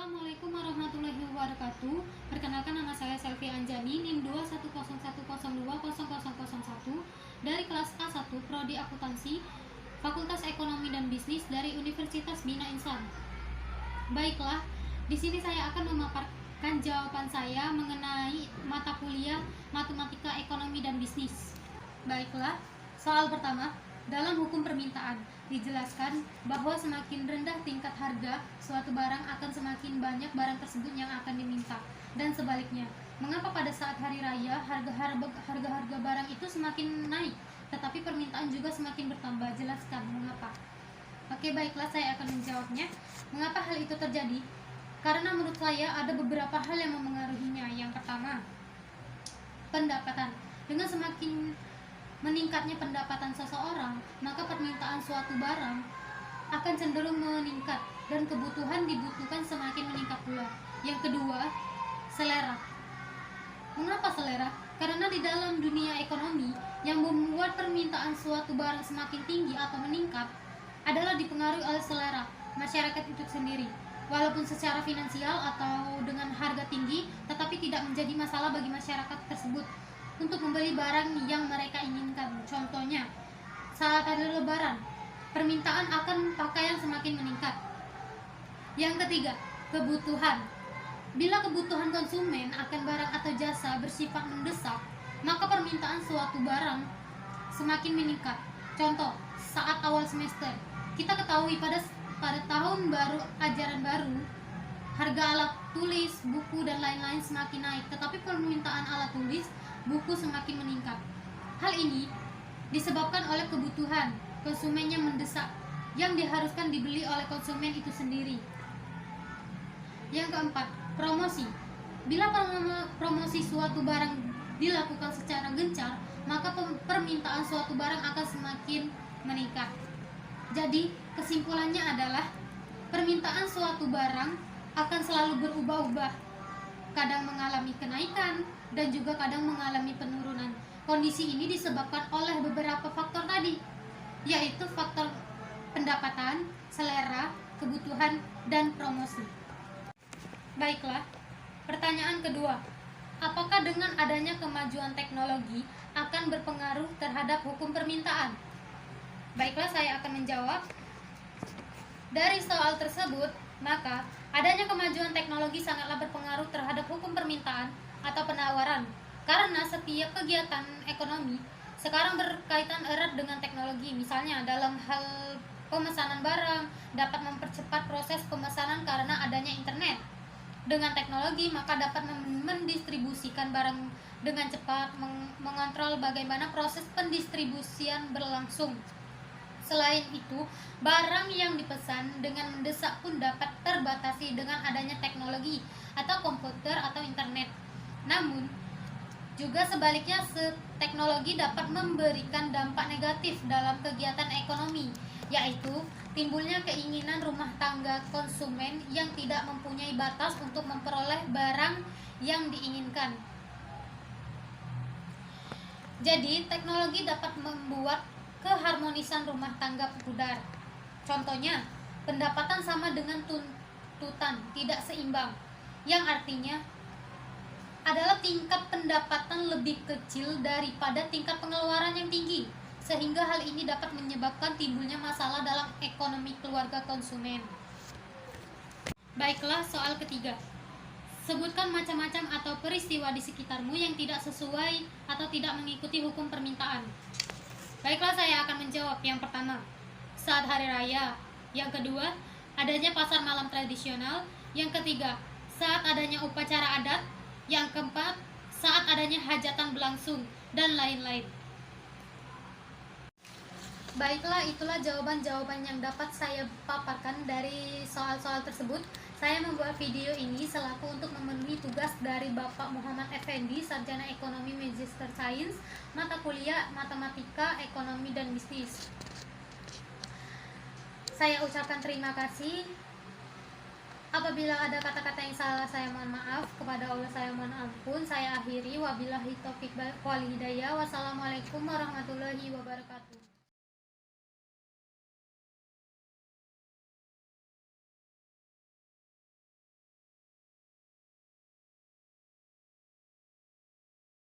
Assalamualaikum warahmatullahi wabarakatuh. Perkenalkan, nama saya Selvi Anjani, NIM 21010200001 dari kelas A1 Prodi Akuntansi, Fakultas Ekonomi dan Bisnis dari Universitas Bina Insan. Baiklah, di sini saya akan memaparkan jawaban saya mengenai mata kuliah Matematika Ekonomi dan Bisnis. Baiklah, soal pertama. Dalam hukum permintaan, dijelaskan bahwa semakin rendah tingkat harga suatu barang akan semakin banyak barang tersebut yang akan diminta, dan sebaliknya. Mengapa pada saat hari raya harga-harga barang itu semakin naik, tetapi permintaan juga semakin bertambah? Jelaskan mengapa. Oke, baiklah, saya akan menjawabnya. Mengapa hal itu terjadi? Karena menurut saya ada beberapa hal yang memengaruhinya. Yang pertama, pendapatan. Dengan semakin meningkatnya pendapatan seseorang, maka permintaan suatu barang akan cenderung meningkat dan kebutuhan dibutuhkan semakin meningkat pula. Yang kedua, selera. Mengapa selera? Karena di dalam dunia ekonomi, yang membuat permintaan suatu barang semakin tinggi atau meningkat adalah dipengaruhi oleh selera masyarakat itu sendiri. Walaupun secara finansial atau dengan harga tinggi, tetapi tidak menjadi masalah bagi masyarakat tersebut untuk membeli barang yang mereka inginkan. Contohnya, saat ada lebaran, permintaan akan pakaian semakin meningkat. Yang ketiga, kebutuhan. Bila kebutuhan konsumen akan barang atau jasa bersifat mendesak, maka permintaan suatu barang semakin meningkat. Contoh, saat awal semester, kita ketahui pada tahun baru, ajaran baru, harga alat tulis, buku, dan lain-lain semakin naik, tetapi permintaan alat tulis, buku semakin meningkat. Hal ini disebabkan oleh kebutuhan konsumennya mendesak yang diharuskan dibeli oleh konsumen itu sendiri. Yang keempat, promosi. Bila promosi suatu barang dilakukan secara gencar, maka permintaan suatu barang akan semakin meningkat. Jadi, kesimpulannya adalah permintaan suatu barang akan selalu berubah-ubah, kadang mengalami kenaikan dan juga kadang mengalami penurunan. Kondisi ini disebabkan oleh beberapa faktor tadi, yaitu faktor pendapatan, selera, kebutuhan, dan promosi. Baiklah, pertanyaan kedua. Apakah dengan adanya kemajuan teknologi akan berpengaruh terhadap hukum permintaan? Baiklah, saya akan menjawab. Dari soal tersebut, maka adanya kemajuan teknologi sangatlah berpengaruh terhadap hukum permintaan atau penawaran, karena setiap kegiatan ekonomi sekarang berkaitan erat dengan teknologi. Misalnya dalam hal pemesanan barang dapat mempercepat proses pemesanan karena adanya internet. Dengan teknologi maka dapat mendistribusikan barang dengan cepat, mengontrol bagaimana proses pendistribusian berlangsung. Selain itu, barang yang dipesan dengan mendesak pun dapat terbatasi dengan adanya teknologi atau komputer atau internet. Namun, juga sebaliknya, teknologi dapat memberikan dampak negatif dalam kegiatan ekonomi, yaitu timbulnya keinginan rumah tangga konsumen yang tidak mempunyai batas untuk memperoleh barang yang diinginkan. Jadi, teknologi dapat membuat keharmonisan rumah tangga pudar. Contohnya, pendapatan sama dengan tuntutan tidak seimbang, yang artinya adalah tingkat pendapatan lebih kecil daripada tingkat pengeluaran yang tinggi, sehingga hal ini dapat menyebabkan timbulnya masalah dalam ekonomi keluarga konsumen. Baiklah, soal ketiga. Sebutkan macam-macam atau peristiwa di sekitarmu yang tidak sesuai atau tidak mengikuti hukum permintaan. Baiklah, saya akan menjawab. Yang pertama, saat hari raya. Yang kedua, adanya pasar malam tradisional. Yang ketiga, saat adanya upacara adat. Yang keempat, saat adanya hajatan berlangsung, dan lain-lain. Baiklah, itulah jawaban-jawaban yang dapat saya paparkan dari soal-soal tersebut. Saya membuat video ini selaku untuk memenuhi tugas dari Bapak Muhammad Effendi, Sarjana Ekonomi Magister Sains, mata kuliah Matematika Ekonomi dan Bisnis. Saya ucapkan terima kasih. Apabila ada kata-kata yang salah, saya mohon maaf. Kepada Allah saya mohon ampun. Saya akhiri. Wabillahi taufiq wal hidayah. Wassalamualaikum warahmatullahi wabarakatuh.